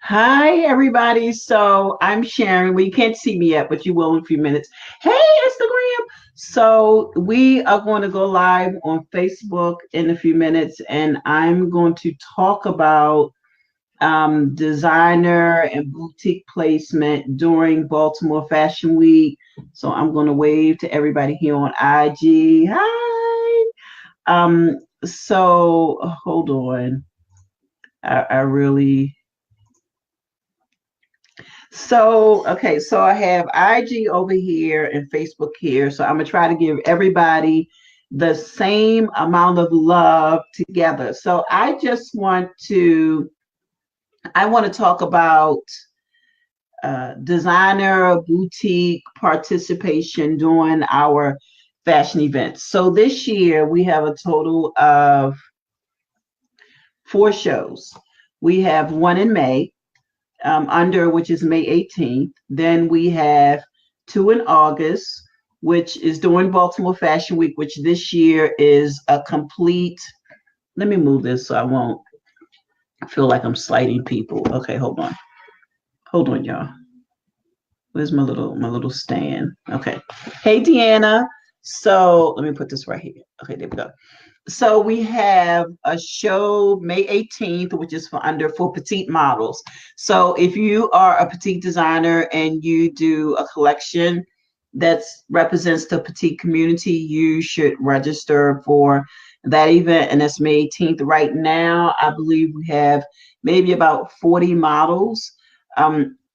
Hi, everybody. So I'm Sharon. Well, you can't see me yet, but you will in a few minutes. Hey, Instagram. So we are going to go live on Facebook in a few minutes, and I'm going to talk about designer and boutique placement during Baltimore Fashion Week. So I'm going to wave to everybody here on IG. Hi. So hold on. I really okay, so I have IG over here and Facebook here. So I'm gonna try to give everybody the same amount of love together. So I want to talk about designer boutique participation during our fashion events. So this year we have a total of four shows. We have one in May, under, which is May 18th. Then we have two in August, which is during Baltimore Fashion Week, which this year is a complete. Let me move this so I won't feel like I'm slighting people. Okay, hold on, y'all. Where's my little stand? Okay. Hey, Deanna. So let me put this right here. Okay, there we go. So we have a show May 18th, which is for petite models. So if you are a petite designer and you do a collection that represents the petite community, you should register for that event. And that's May 18th. Right now, I believe we have maybe about 40 models.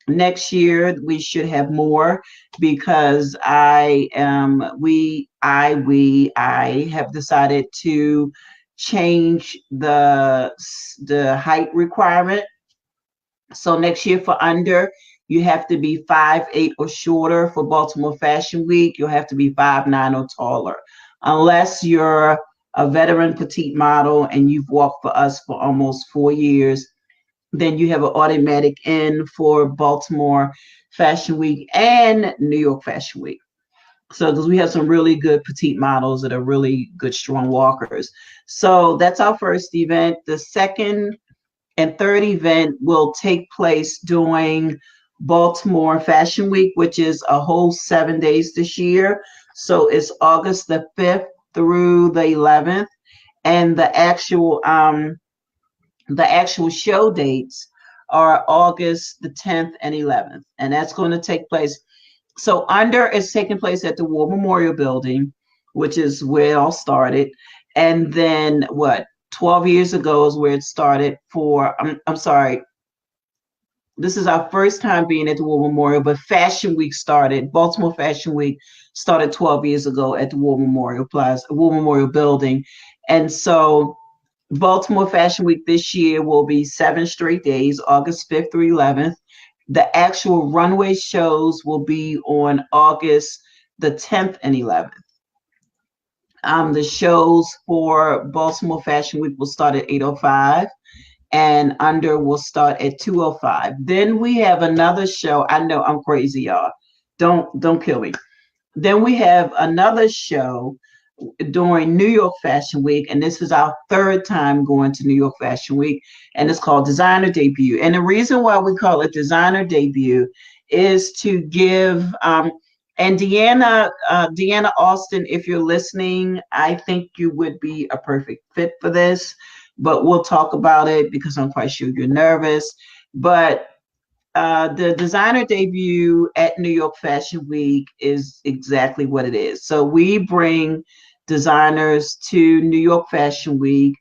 Next year we should have more because I have decided to change the height requirement. So next year for under, you have to be 5'8" or shorter. For Baltimore Fashion Week, you'll have to be 5'9" or taller, unless you're a veteran petite model and you've walked for us for almost 4 years. Then you have an automatic in for Baltimore Fashion Week and New York Fashion Week. So, because we have some really good petite models that are really good, strong walkers. So, that's our first event. The second and third event will take place during Baltimore Fashion Week, which is a whole 7 days this year. So, it's August the 5th through the 11th. And the actual show dates are August the 10th and 11th, and that's going to take place. So under is taking place at the War Memorial Building, which is where it all started. And then 12 years ago is where it started for, I'm sorry, this is our first time being at the War Memorial, but Baltimore Fashion Week started 12 years ago at the War Memorial Plaza, War Memorial Building. And so Baltimore Fashion Week this year will be 7 straight days, August 5th through 11th. The actual runway shows will be on August the 10th and 11th. The shows for Baltimore Fashion Week will start at 8:05 and under will start at 2:05. Then we have another show. I know I'm crazy, y'all. Don't kill me. Then we have another show during New York Fashion Week, and this is our third time going to New York Fashion Week, and it's called Designer Debut. And the reason why we call it Designer Debut is to give and Deanna Austin, if you're listening, I think you would be a perfect fit for this, but we'll talk about it because I'm quite sure you're nervous. But the designer debut at New York Fashion Week is exactly what it is. So we bring designers to New York Fashion Week.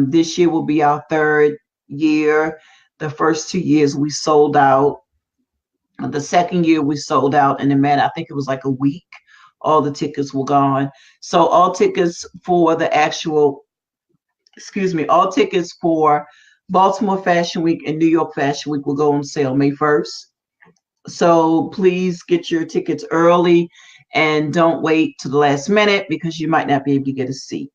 This year will be our third year. The first 2 years we sold out. The second year we sold out in a matter, I think it was like a week. All the tickets were gone. So all tickets for all tickets for Baltimore Fashion Week and New York Fashion Week will go on sale May 1st. So please get your tickets early and don't wait to the last minute because you might not be able to get a seat.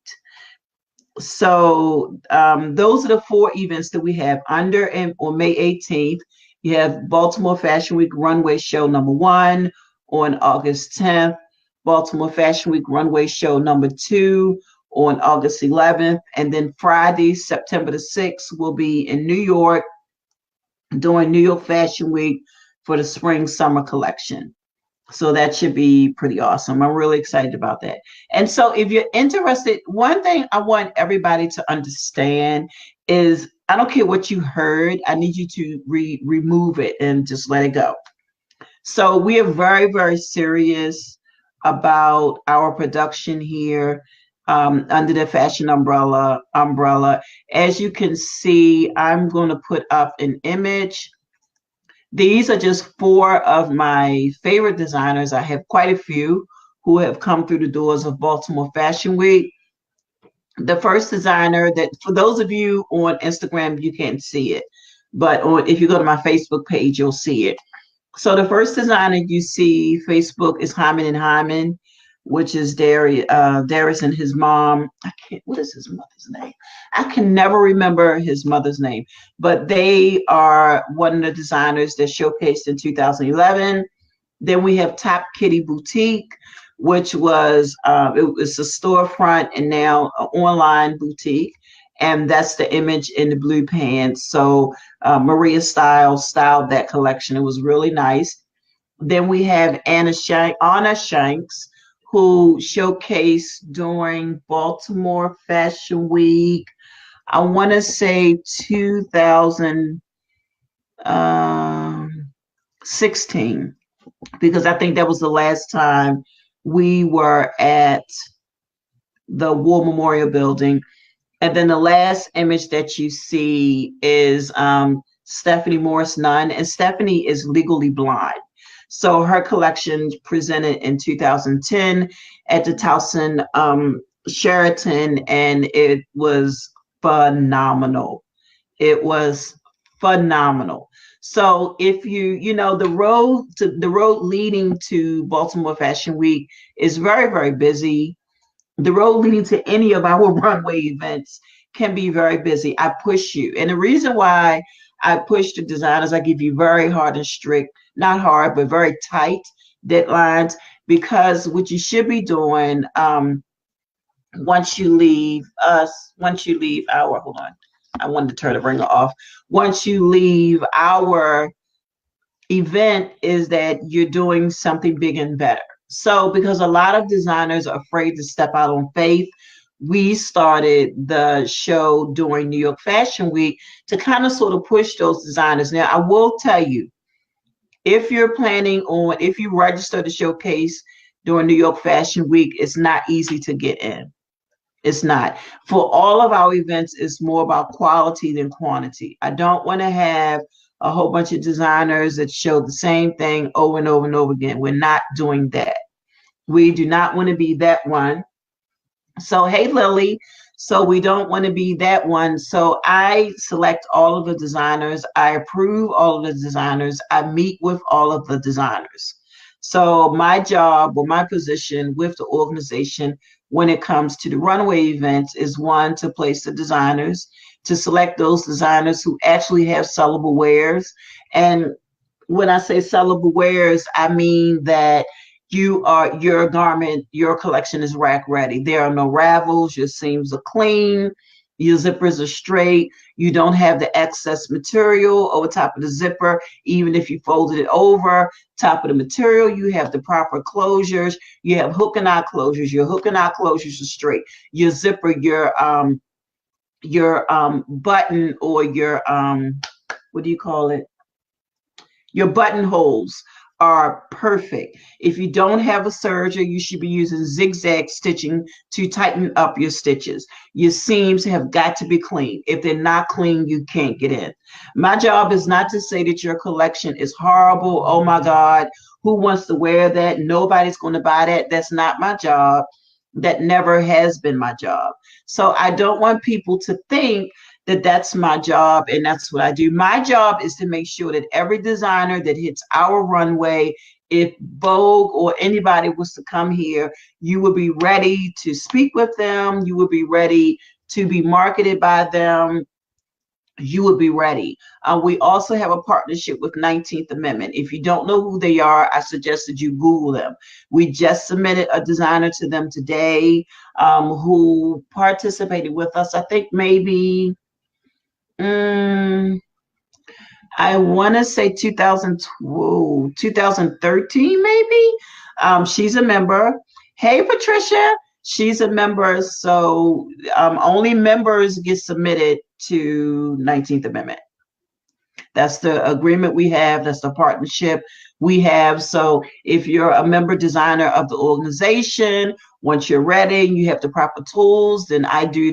So those are the four events that we have under and on May 18th. You have Baltimore Fashion Week Runway Show number 1 on August 10th, Baltimore Fashion Week Runway Show number 2 on August 11th, and then Friday, September the 6th, will be in New York during New York Fashion Week for the spring summer collection. So that should be pretty awesome. I'm really excited about that. And so if you're interested, one thing I want everybody to understand is I don't care what you heard. I need you to remove it and just let it go. So we are very, very serious about our production here under the fashion umbrella. As you can see, I'm going to put up an image. These are just four of my favorite designers. I have quite a few who have come through the doors of Baltimore Fashion Week. The first designer that, for those of you on Instagram, you can't see it, but if you go to my Facebook page, you'll see it. So the first designer you see, Facebook, is Hyman and Hyman, which is Darius and his mom. What is his mother's name? I can never remember his mother's name, but they are one of the designers that showcased in 2011. Then we have Top Kitty Boutique, which was it was a storefront and now an online boutique. And that's the image in the blue pants. So Maria styled that collection. It was really nice. Then we have Anna Shanks, who showcased during Baltimore Fashion Week. I want to say 2016, because I think that was the last time we were at the War Memorial Building. And then the last image that you see is Stephanie Morris Nunn, and Stephanie is legally blind. So her collection presented in 2010 at the Towson Sheraton, and it was phenomenal. It was phenomenal. So if the road leading to Baltimore Fashion Week is very, very busy. The road leading to any of our runway events can be very busy. I push you. And the reason why I push the designers, I give you very hard and strict, not hard, but very tight deadlines, because what you should be doing once you leave our, hold on, I wanted to turn the ringer off. Once you leave our event is that you're doing something big and better. So because a lot of designers are afraid to step out on faith, we started the show during New York Fashion Week to kind of sort of push those designers. Now, I will tell you, if you register to showcase during New York Fashion Week, it's not easy to get in. It's not. For all of our events, it's more about quality than quantity. I don't want to have a whole bunch of designers that show the same thing over and over and over again. We're not doing that. We do not want to be that one. So, hey, Lily. So we don't want to be that one. So I select all of the designers. I approve all of the designers. I meet with all of the designers. So my job or my position with the organization when it comes to the runway events is, one, to place the designers, to select those designers who actually have sellable wares. And when I say sellable wares, I mean that your garment, your collection is rack ready. There are no ravels, your seams are clean, your zippers are straight, you don't have the excess material over top of the zipper. Even if you folded it over top of the material, you have the proper closures. You have hook and eye closures. Your hook and eye closures are straight. Your zipper, your button, or your what do you call it? Your buttonholes are perfect. If you don't have a serger, you should be using zigzag stitching to tighten up your stitches. Your seams have got to be clean. If they're not clean, you can't get in. My job is not to say that your collection is horrible. Oh my God, who wants to wear that? Nobody's going to buy that. That's not my job. That never has been my job. So I don't want people to think that that's my job and that's what I do. My job is to make sure that every designer that hits our runway, if Vogue or anybody was to come here, you will be ready to speak with them. You will be ready to be marketed by them. You would be ready. We also have a partnership with 19th Amendment. If you don't know who they are, I suggest that you Google them. We just submitted a designer to them today who participated with us. I think maybe, I I want to say 2013, maybe. She's a member. Hey, Patricia, she's a member. So only members get submitted to 19th Amendment. That's the agreement we have. That's the partnership we have. So if you're a member designer of the organization, once you're ready, you have the proper tools, then I do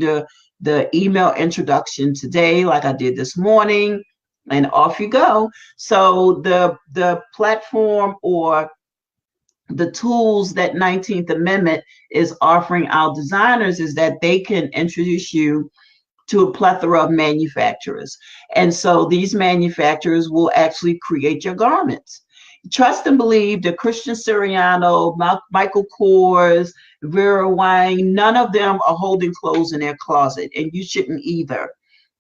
the email introduction today, like I did this morning, and off you go. So the platform or the tools that 19th Amendment is offering our designers is that they can introduce you to a plethora of manufacturers. And so these manufacturers will actually create your garments. Trust and believe that Christian Siriano, Michael Kors, Vera Wang, none of them are holding clothes in their closet, and you shouldn't either.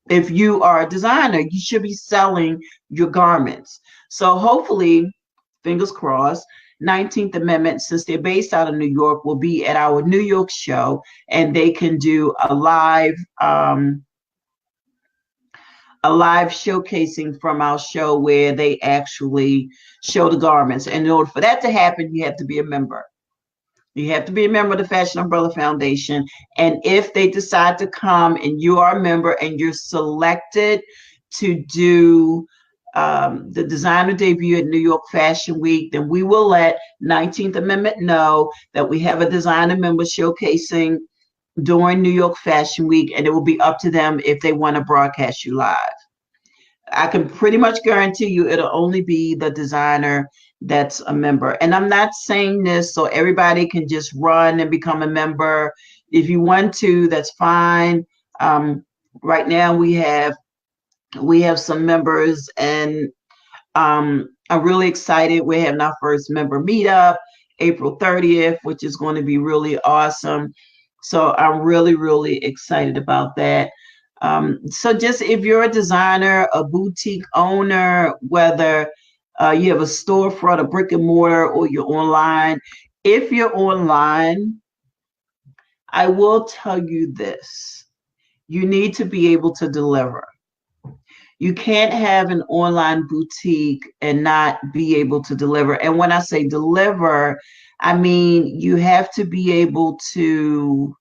If you are a designer, you should be selling your garments. So hopefully, fingers crossed, 19th Amendment, since they're based out of New York, will be at our New York show, and they can do a live showcasing from our show where they actually show the garments. And in order for that to happen, you have to be a member. You have to be a member of the Fashion Umbrella Foundation. And if they decide to come and you are a member and you're selected to do the designer debut at New York Fashion Week, then we will let 19th Amendment know that we have a designer member showcasing during New York Fashion Week, and it will be up to them if they want to broadcast you live. I can pretty much guarantee you it'll only be the designer that's a member. And I'm not saying this so everybody can just run and become a member. If you want to, that's fine. Right now we have some members, and I'm really excited. We're having our first member meetup April 30th, which is going to be really awesome. So I'm really, really excited about that. So just if you're a designer, a boutique owner, whether you have a storefront, a brick and mortar, or you're online, if you're online, I will tell you this: you need to be able to deliver. You can't have an online boutique and not be able to deliver. And when I say deliver, I mean you have to be able to,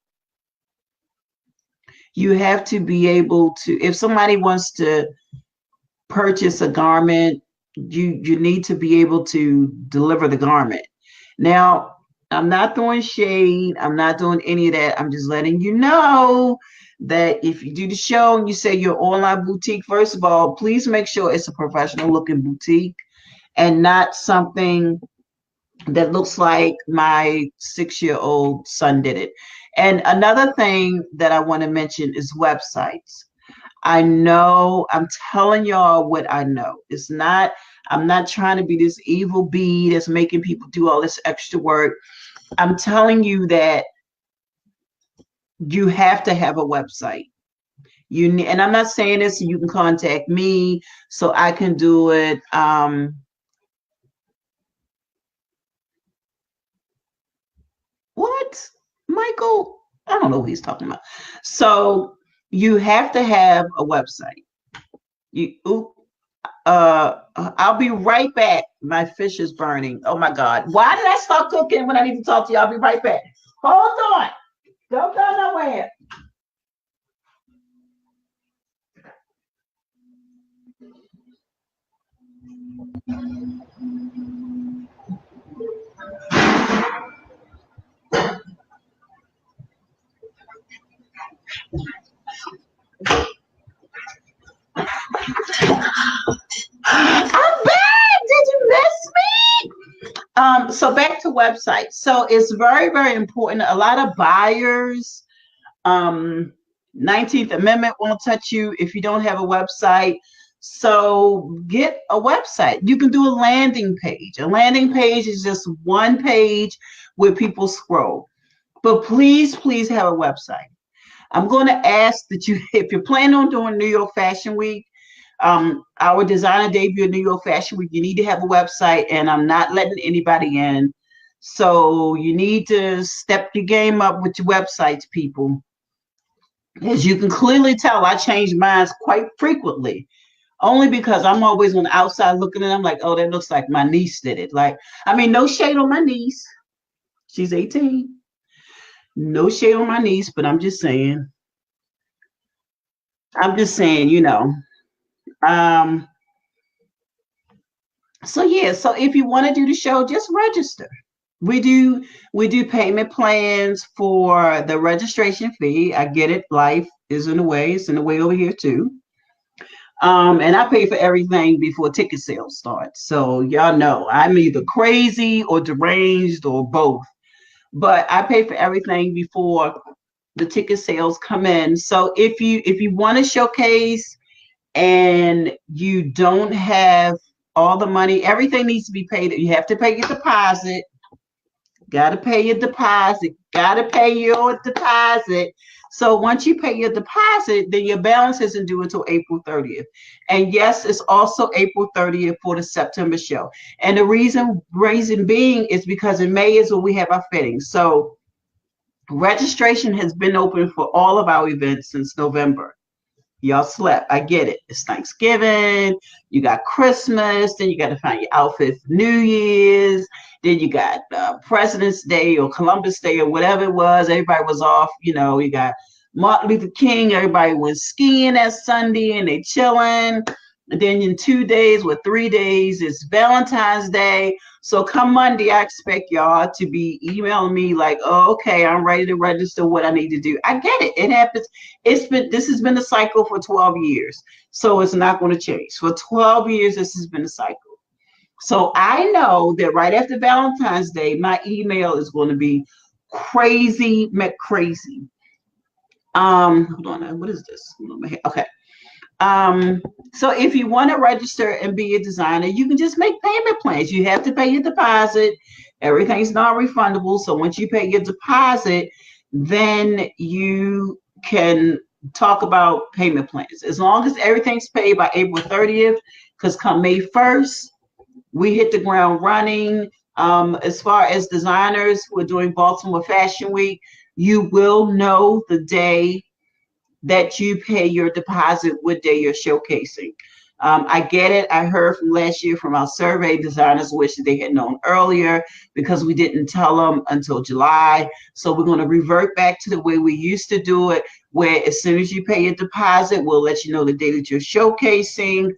if somebody wants to purchase a garment, you need to be able to deliver the garment. Now, I'm not throwing shade. I'm not doing any of that. I'm just letting you know that if you do the show and you say you're online boutique, first of all, please make sure it's a professional looking boutique and not something that looks like my 6-year-old son did it. And another thing that I want to mention is websites. I know, I'm telling y'all what I know. I'm not trying to be this evil bee that's making people do all this extra work. I'm telling you that you have to have a website. And I'm not saying this so you can contact me so I can do it. What? Michael? I don't know what he's talking about. So you have to have a website. I'll be right back. My fish is burning. Oh my God. Why did I start cooking when I need to talk to you? I'll be right back. Hold on. Don't go nowhere. I'm back. Did you miss me? So back to websites. So it's very, very important. A lot of buyers, 19th Amendment won't touch you if you don't have a website. So get a website. You can do a landing page. A landing page is just one page where people scroll. But please, please have a website. I'm going to ask that you, if you're planning on doing New York Fashion Week, our designer debut at New York Fashion Week, you need to have a website, and I'm not letting anybody in. So you need to step your game up with your websites, people. As you can clearly tell, I change mine quite frequently. Only because I'm always on the outside looking and I'm like, oh, that looks like my niece did it. Like, I mean, no shade on my niece. She's 18. No shade on my niece, but I'm just saying, you know. Um, so yeah, so if you want to do the show, just register. We do we do payment plans for the registration fee. I get it, life is in the way, it's in the way over here too. And I pay for everything before ticket sales start. So y'all know I'm either crazy or deranged or both. But I pay for everything before the ticket sales come in. So if you want to showcase and you don't have all the money, everything needs to be paid. You have to pay your deposit. Got to pay your deposit. Got to pay your deposit. So once you pay your deposit, then your balance isn't due until April 30th. And yes, it's also April 30th for the September show. And the reason being is because in May is when we have our fittings. So registration has been open for all of our events since November. Y'all slept. I get it. It's Thanksgiving. You got Christmas. Then you got to find your outfit for New Year's. Then you got President's Day or Columbus Day or whatever it was. Everybody was off. You know, you got Martin Luther King. Everybody went skiing that Sunday and they chilling. And then in 2 days or 3 days, it's Valentine's Day. So come Monday, I expect y'all to be emailing me like, oh, okay, I'm ready to register what I need to do. I get it. It happens. This has been a cycle for 12 years. So it's not going to change. For 12 years, this has been a cycle. So I know that right after Valentine's Day, my email is going to be crazy, crazy. Hold on, what is this? Okay. So if you want to register and be a designer, you can just make payment plans. You have to pay your deposit. Everything's non-refundable. So once you pay your deposit, then you can talk about payment plans. As long as everything's paid by April 30th, because come May 1st, we hit the ground running. As far as designers who are doing Baltimore Fashion Week, you will know the day that you pay your deposit, what day you're showcasing. I get it. I heard from last year from our survey, designers wish they had known earlier because we didn't tell them until July. So we're going to revert back to the way we used to do it, where as soon as you pay your deposit, we'll let you know the day that you're showcasing.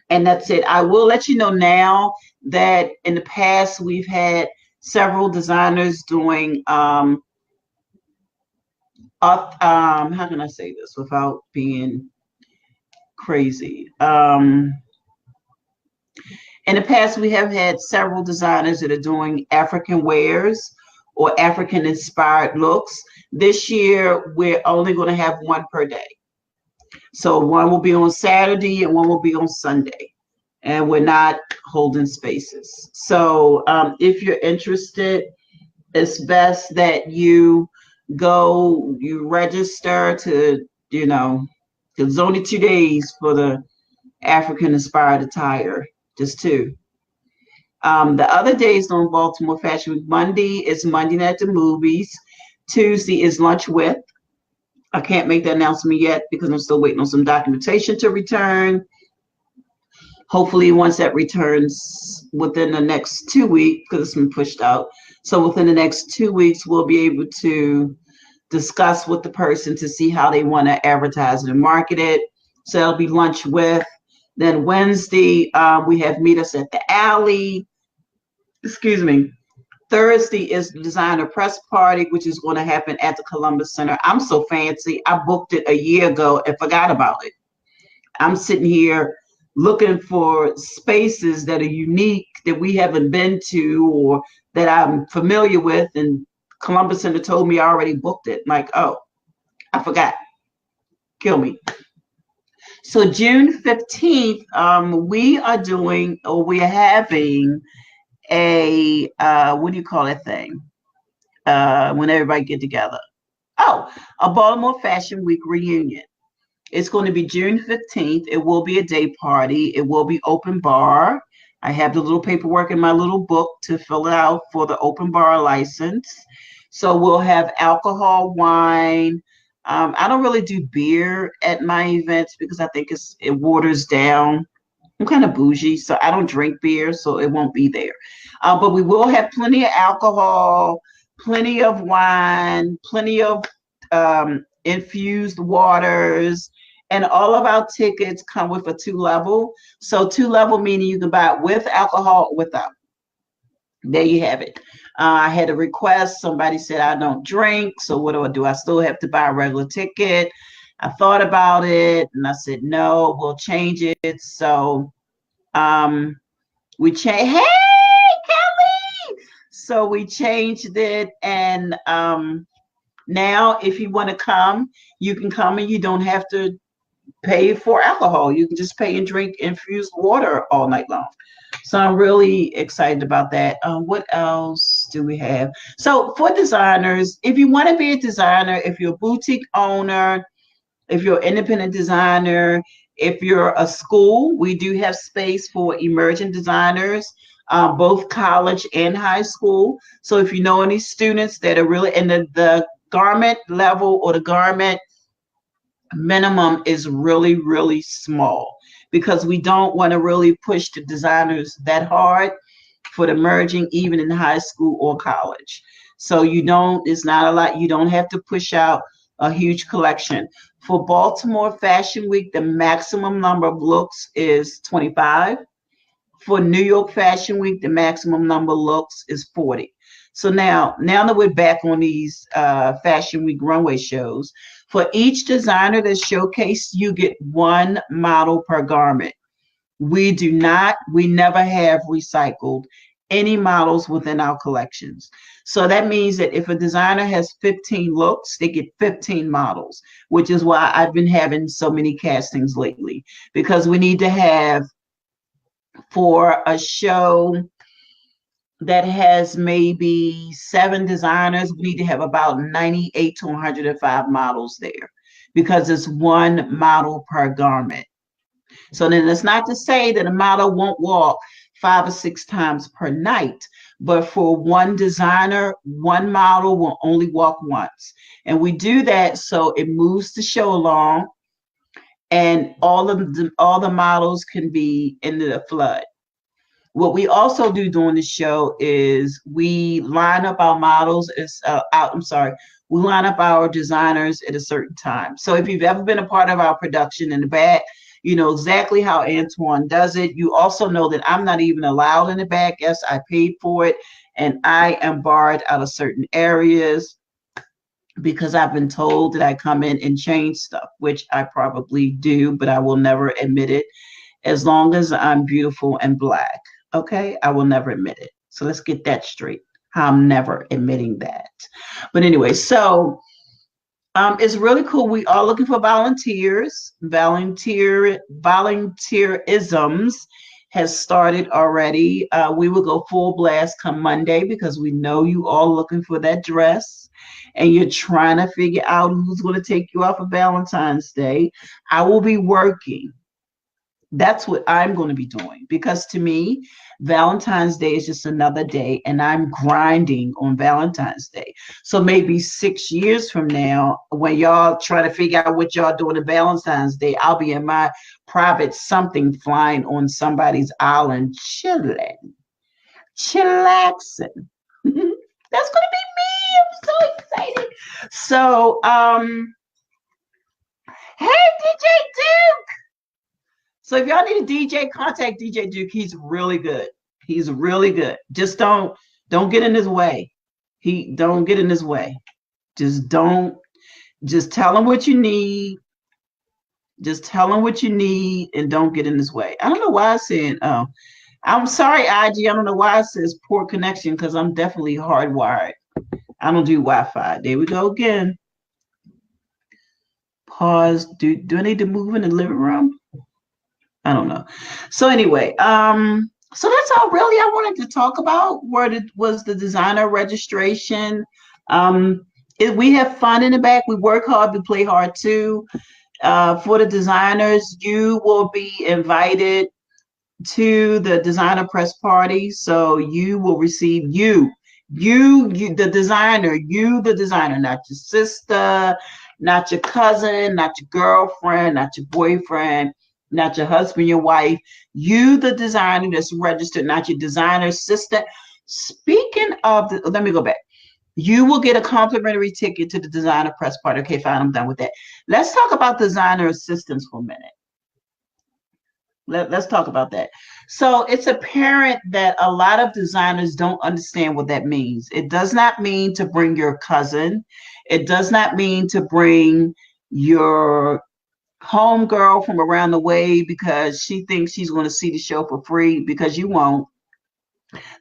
And that's it. I will let you know now that in the past, we've had several designers doing how can I say this without being crazy? In the past, we have had several designers that are doing African wares or African inspired looks. This year, we're only going to have one per day. So one will be on Saturday and one will be on Sunday. And we're not holding spaces. So if you're interested, it's best that you register to, because it's only 2 days for the African inspired attire, just 2. The other days on Baltimore Fashion Week, Monday is Monday night at the movies. Tuesday is lunch with. I can't make the announcement yet because I'm still waiting on some documentation to return. Hopefully once that returns within the next 2 weeks, because it's been pushed out. So within the next 2 weeks, we'll be able to discuss with the person to see how they want to advertise and market it. So it'll be lunch with. Then Wednesday, we have Meet Us at the Alley. Excuse me. Thursday is the designer press party, which is going to happen at the Columbus Center. I'm so fancy. I booked it a year ago and forgot about it. I'm sitting here looking for spaces that are unique that we haven't been to or that I'm familiar with. And Columbus Center told me I already booked it. I'm like, oh, I forgot. Kill me. So June 15th, we are having a, what do you call that thing? When everybody get together. Oh, a Baltimore Fashion Week reunion. It's going to be June 15th. It will be a day party. It will be open bar. I have the little paperwork in my little book to fill it out for the open bar license. So we'll have alcohol, wine. I don't really do beer at my events because I think it waters down. I'm kind of bougie, so I don't drink beer, so it won't be there. But we will have plenty of alcohol, plenty of wine, plenty of infused waters, and all of our tickets come with a 2-level. So 2-level meaning you can buy it with alcohol or without. There you have it. I had a request. Somebody said I don't drink, so what do I do? I still have to buy a regular ticket. I thought about it, and I said no, we'll change it. So we changed. Hey, Kelly! So we changed it, and now if you want to come, you can come, and you don't have to pay for alcohol. You can just pay and drink infused water all night long. So I'm really excited about that. What else do we have? So for designers, if you want to be a designer, if you're a boutique owner, if you're an independent designer, if you're a school, we do have space for emerging designers, both college and high school. So if you know any students that are really in the garment level or the garment minimum is really, really small because we don't want to really push the designers that hard for the merging, even in high school or college. So it's not a lot. You don't have to push out a huge collection. For Baltimore Fashion Week, the maximum number of looks is 25. For New York Fashion Week, the maximum number of looks is 40. So now that we're back on these Fashion Week runway shows, for each designer that's showcased, you get 1 model per garment. We never have recycled any models within our collections. So that means that if a designer has 15 looks, they get 15 models, which is why I've been having so many castings lately, because we need to have, for a show that has maybe 7 designers, we need to have about 98 to 105 models there because it's 1 model per garment. So then it's not to say that a model won't walk 5 or 6 times per night, but for 1 designer, 1 model will only walk once. And we do that so it moves the show along and all the models can be into the flood. What we also do during the show is we line up our models we line up our designers at a certain time. So if you've ever been a part of our production in the back, you know exactly how Antoine does it. You also know that I'm not even allowed in the back. Yes, I paid for it, and I am barred out of certain areas because I've been told that I come in and change stuff, which I probably do, but I will never admit it as long as I'm beautiful and Black. Okay, I will never admit it. So let's get that straight. I'm never admitting that. But anyway, so it's really cool. We are looking for volunteers. Volunteerisms has started already. We will go full blast come Monday because we know you all looking for that dress and you're trying to figure out who's going to take you out for Valentine's Day. I will be working. That's what I'm going to be doing because to me, Valentine's Day is just another day and I'm grinding on Valentine's Day. So maybe 6 years from now, when y'all try to figure out what y'all doing on Valentine's Day, I'll be in my private something flying on somebody's island, chillaxing. That's going to be me. I'm so excited. So, hey, DJ Duke. So if y'all need a DJ, contact DJ Duke. He's really good. He's really good. Just don't get in his way. Don't get in his way. Just tell him what you need. Just tell him what you need and don't get in his way. I don't know why I said, I'm sorry, IG. I don't know why it says poor connection because I'm definitely hardwired. I don't do Wi-Fi. There we go again. Pause. Do I need to move in the living room? I don't know. So anyway, so that's all really I wanted to talk about. Was the designer registration. We have fun in the back. We work hard. We play hard too. For the designers, you will be invited to the designer press party. So you will receive The designer, not your sister, not your cousin, not your girlfriend, not your boyfriend, not your husband, your wife. You, the designer that's registered, not your designer assistant. Speaking of, let me go back. You will get a complimentary ticket to the designer press party. Okay, fine, I'm done with that. Let's talk about designer assistants for a minute. Let's talk about that. So it's apparent that a lot of designers don't understand what that means. It does not mean to bring your cousin. It does not mean to bring your homegirl from around the way because she thinks she's going to see the show for free, because you won't.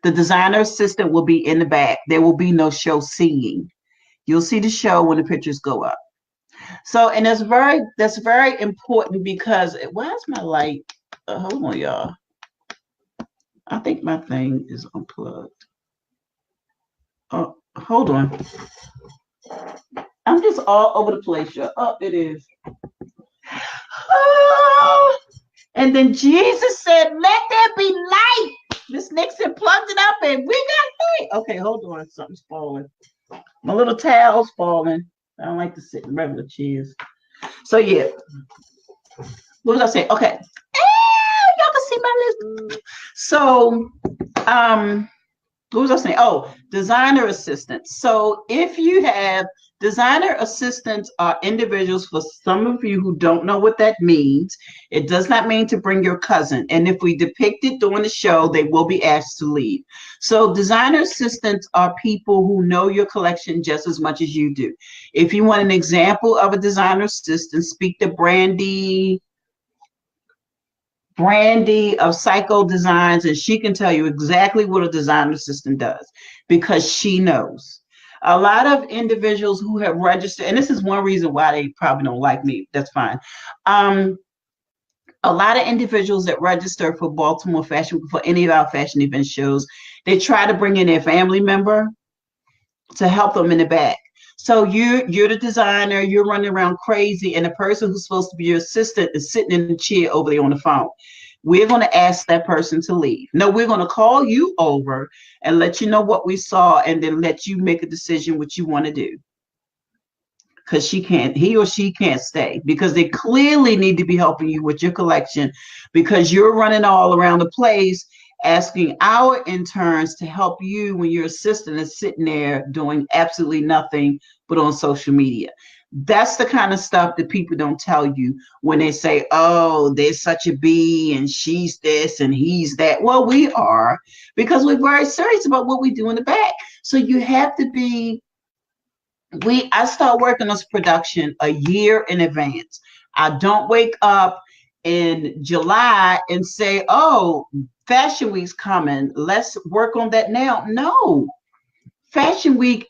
The designer assistant will be in the back. There will be no show seeing. You'll see the show when the pictures go up. So, and that's very important, because why is my light? Hold on, y'all. I think my thing is unplugged. Oh, hold on. I'm just all over the place, y'all. Oh, it is. Oh. And then Jesus said, "Let there be light." Miss Nixon plugged it up and we got light. Okay, hold on. Something's falling. My little towel's falling. I don't like to sit in regular chairs. So yeah. What was I saying? Okay. Y'all can see my list. So what was I saying? Oh, designer assistants. So if you have designer assistants, are individuals, for some of you who don't know what that means, it does not mean to bring your cousin. And if we depict it during the show, they will be asked to leave. So designer assistants are people who know your collection just as much as you do. If you want an example of a designer assistant, speak to Brandy of Psycho Designs, and she can tell you exactly what a designer assistant does, because she knows. A lot of individuals who have registered, and this is one reason why they probably don't like me, that's fine. A lot of individuals that register for Baltimore Fashion, for any of our fashion event shows, they try to bring in their family member to help them in the back. So you're the designer, you're running around crazy, and the person who's supposed to be your assistant is sitting in the chair over there on the phone. We're going to ask that person to leave. No, we're going to call you over and let you know what we saw, and then let you make a decision what you want to do. Because he or she can't stay, because they clearly need to be helping you with your collection, because you're running all around the place asking our interns to help you when your assistant is sitting there doing absolutely nothing but on social media. That's the kind of stuff that people don't tell you when they say, "Oh, there's such a bee and she's this and he's that." Well, we are, because we're very serious about what we do in the back. So you have to be, I start working on this production a year in advance. I don't wake up in July and say, "Oh, Fashion Week's coming, let's work on that now." No, Fashion Week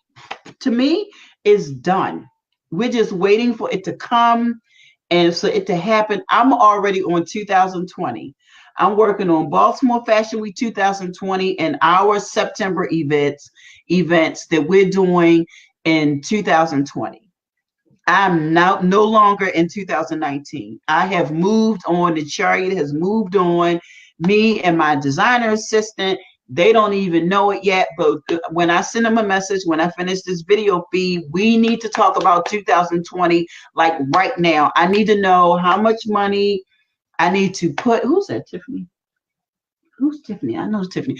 to me is done. We're just waiting for it to come and for it to happen. I'm already on 2020. I'm working on Baltimore Fashion Week 2020 and our September events that we're doing in 2020. I'm now no longer in 2019. I have moved on. The chariot has moved on. Me and my designer assistant, they don't even know it yet. But when I send them a message, when I finish this video feed, we need to talk about 2020, like right now. I need to know how much money I need to put. Who's that, Tiffany? Who's Tiffany? I know it's Tiffany.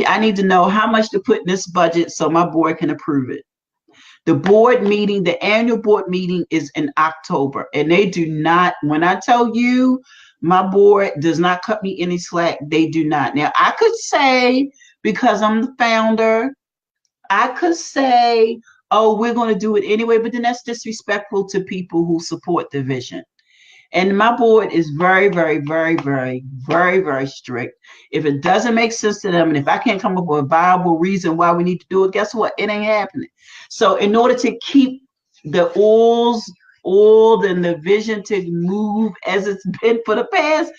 I need to know how much to put in this budget so my board can approve it. The annual board meeting is in October, and they do not, when I tell you my board does not cut me any slack, they do not. Now, I could say, because I'm the founder, I could say, "Oh, we're going to do it anyway," but then that's disrespectful to people who support the vision. And my board is very, very, very, very, very, very strict. If it doesn't make sense to them, and if I can't come up with a viable reason why we need to do it, guess what? It ain't happening. So in order to keep the oiled and the vision to move as it's been for the past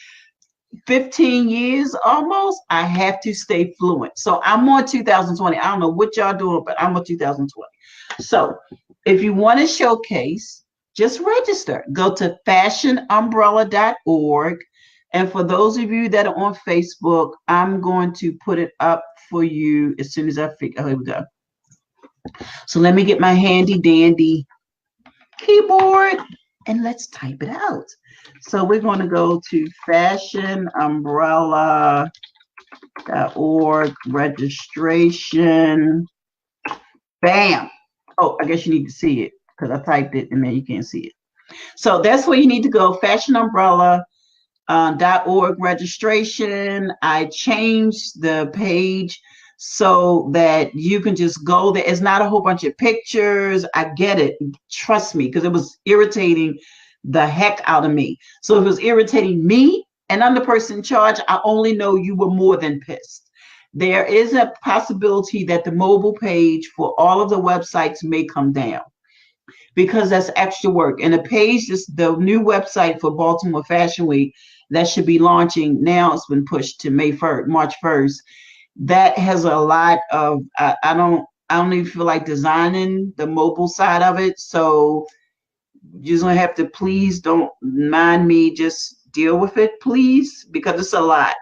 15 years almost, I have to stay fluent. So I'm on 2020. I don't know what y'all doing, but I'm on 2020. So if you want to showcase, just register. Go to fashionumbrella.org, And for those of you that are on Facebook, I'm going to put it up for you as soon as I figure. Oh, here we go. So let me get my handy dandy keyboard and let's type it out. So we're going to go to fashionumbrella.org registration. Bam. Oh, I guess you need to see it because I typed it and then you can't see it. So that's where you need to go, fashionumbrella.org registration. I changed the page so that you can just go there. It's not a whole bunch of pictures. I get it. Trust me, because it was irritating the heck out of me. So if it was irritating me and I'm the person in charge, I only know you were more than pissed. There is a possibility that the mobile page for all of the websites may come down because that's extra work. And the page is the new website for Baltimore Fashion Week that should be launching now. It's been pushed to March 1st. That has a lot of, I don't even feel like designing the mobile side of it. So you're going to have to, please don't mind me, just deal with it, please, because it's a lot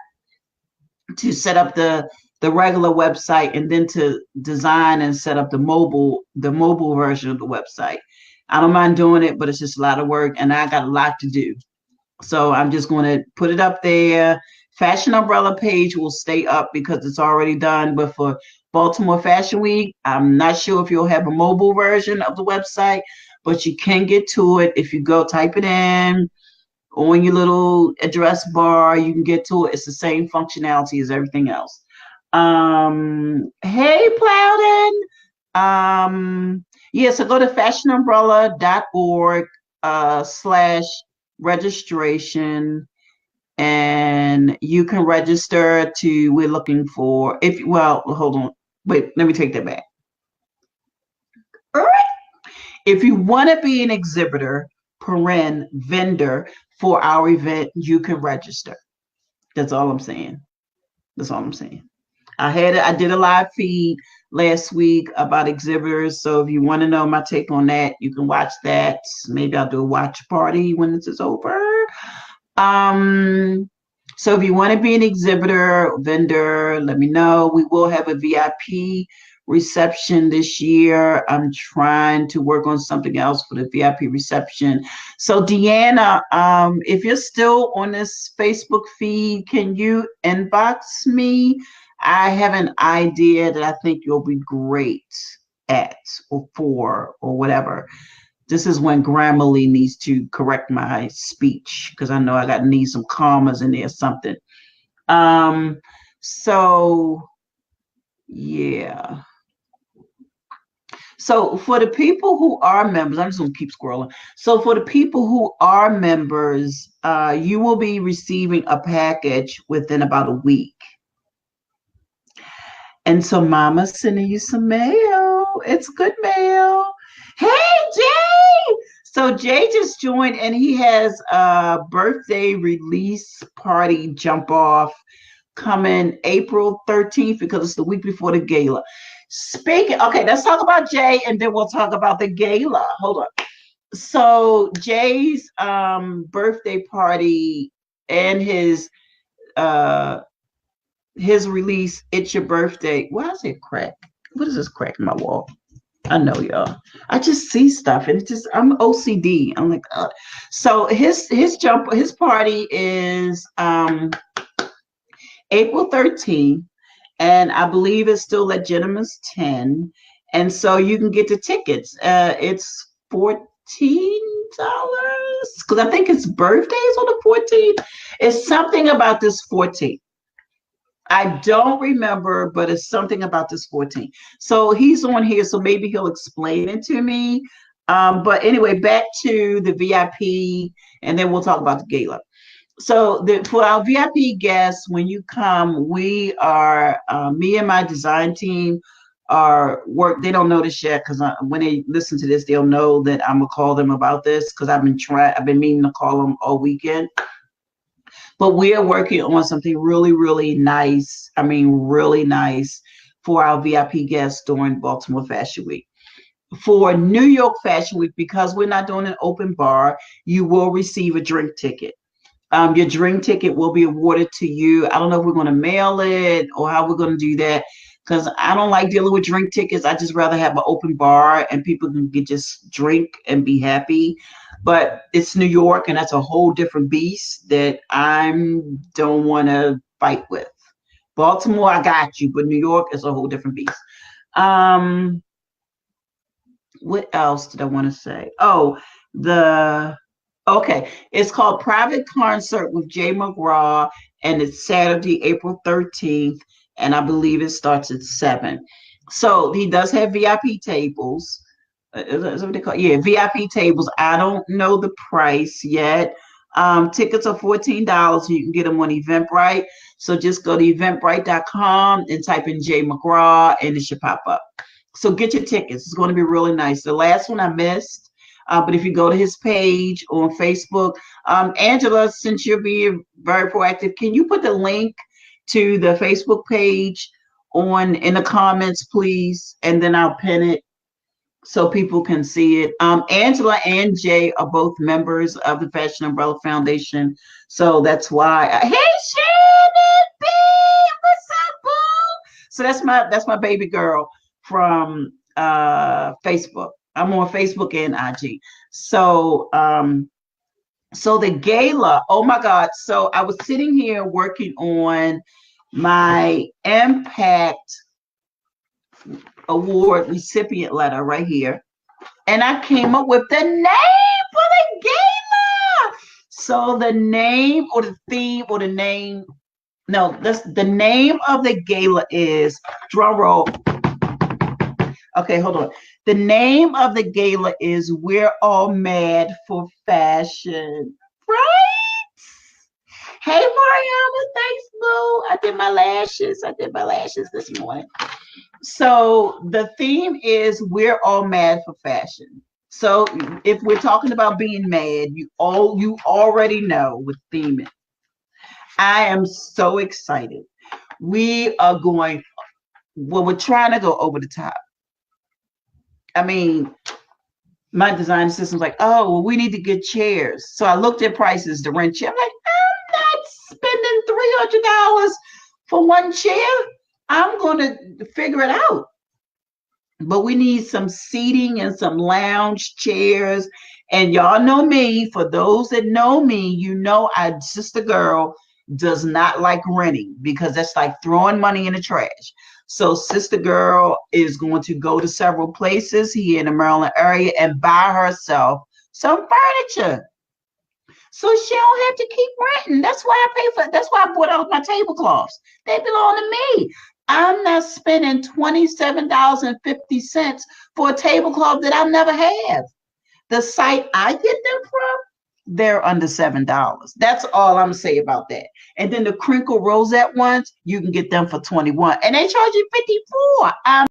to set up the regular website and then to design and set up the mobile version of the website. I don't mind doing it, but it's just a lot of work and I got a lot to do. So I'm just going to put it up there. Fashion Umbrella page will stay up because it's already done. But for Baltimore Fashion Week, I'm not sure if you'll have a mobile version of the website, but you can get to it. If you go type it in on your little address bar, you can get to it. It's the same functionality as everything else. Hey, Plowden. Yeah, so go to fashionumbrella.org /registration and you can register to, we're looking for, hold on, wait, let me take that back. All right. If you want to be an exhibitor, vendor for our event, you can register. That's all I'm saying. That's all I'm saying. I did a live feed last week about exhibitors. So if you want to know my take on that, you can watch that. Maybe I'll do a watch party when this is over. So if you want to be an exhibitor, vendor, let me know. We will have a VIP reception this year. I'm trying to work on something else for the VIP reception. So Deanna, if you're still on this Facebook feed, can you inbox me? I have an idea that I think you'll be great at or for or whatever. This is when Grammarly needs to correct my speech because I know I need some commas in there, something. So yeah. So for the people who are members, I'm just gonna keep scrolling. So for the people who are members, you will be receiving a package within about a week. And so Mama's sending you some mail. It's good mail. Hey, Jay! So Jay just joined and he has a birthday release party jump off coming April 13th because it's the week before the gala. Okay, let's talk about Jay and then we'll talk about the gala. Hold on. So Jay's birthday party and his release, It's Your Birthday. Why is it crack? What is this crack in my wall? I know, y'all. I just see stuff and it's just, I'm OCD. I'm like, so his party is April 13th, and I believe it's still at Gentleman's 10. And so you can get the tickets. It's $14 because I think his birthday is on the 14th. It's something about this 14th. I don't remember, but it's something about this 14. So he's on here, so maybe he'll explain it to me. But anyway, back to the VIP, and then we'll talk about the gala. So for our VIP guests, when you come, we are, me and my design team they don't know this yet because when they listen to this, they'll know that I'm gonna call them about this because I've been meaning to call them all weekend. But we are working on something really, really nice. I mean, really nice for our VIP guests during Baltimore Fashion Week. For New York Fashion Week, because we're not doing an open bar, you will receive a drink ticket. Your drink ticket will be awarded to you. I don't know if we're going to mail it or how we're going to do that, because I don't like dealing with drink tickets. I just rather have an open bar and people can get just drink and be happy. But it's New York, and that's a whole different beast that I don't want to fight with. Baltimore, I got you, but New York is a whole different beast. Um, what else did I want to say? Oh, the okay, it's called Private Concert with Jay McGraw, and it's Saturday, April 13th, and I believe it starts at 7. So he does have VIP tables. Is that what they call it? Yeah, VIP tables. I don't know the price yet. Tickets are $14. You can get them on Eventbrite. So just go to eventbrite.com and type in Jay McGraw, and it should pop up. So get your tickets. It's going to be really nice. The last one I missed, but if you go to his page on Facebook, Angela, since you're being very proactive, can you put the link to the Facebook page in the comments, please? And then I'll pin it so people can see it. Angela and Jay are both members of the Fashion Umbrella Foundation, so that's why. Hey, Shannon B, what's up, boo? So that's my baby girl from Facebook. I'm on Facebook and IG. So so the gala, oh my God. So I was sitting here working on my Impact Award recipient letter right here, and I came up with the name for the gala. So the name or the theme or the name, no, the name of the gala is, drum roll. Okay, hold on. The name of the gala is We're All Mad for Fashion. Right? Hey, Mariana, thanks, boo. I did my lashes this morning. So the theme is We're All Mad for Fashion. So if we're talking about being mad, you already know what theme is. I am so excited. We're trying to go over the top. I mean, my design assistant's like, oh, well, we need to get chairs. So I looked at prices to rent chair. I'm like, I'm not spending $300 for one chair. I'm going to figure it out. But we need some seating and some lounge chairs. And y'all know me. For those that know me, you know Sister Girl does not like renting, because that's like throwing money in the trash. So Sister Girl is going to go to several places here in the Maryland area and buy herself some furniture, so she don't have to keep renting. That's why I bought all my tablecloths. They belong to me. I'm not spending $27.50 for a tablecloth that I'll never have. The site I get them from, they're under $7. That's all I'm gonna say about that. And then the crinkle rosette ones, you can get them for $21, and they charge you $54.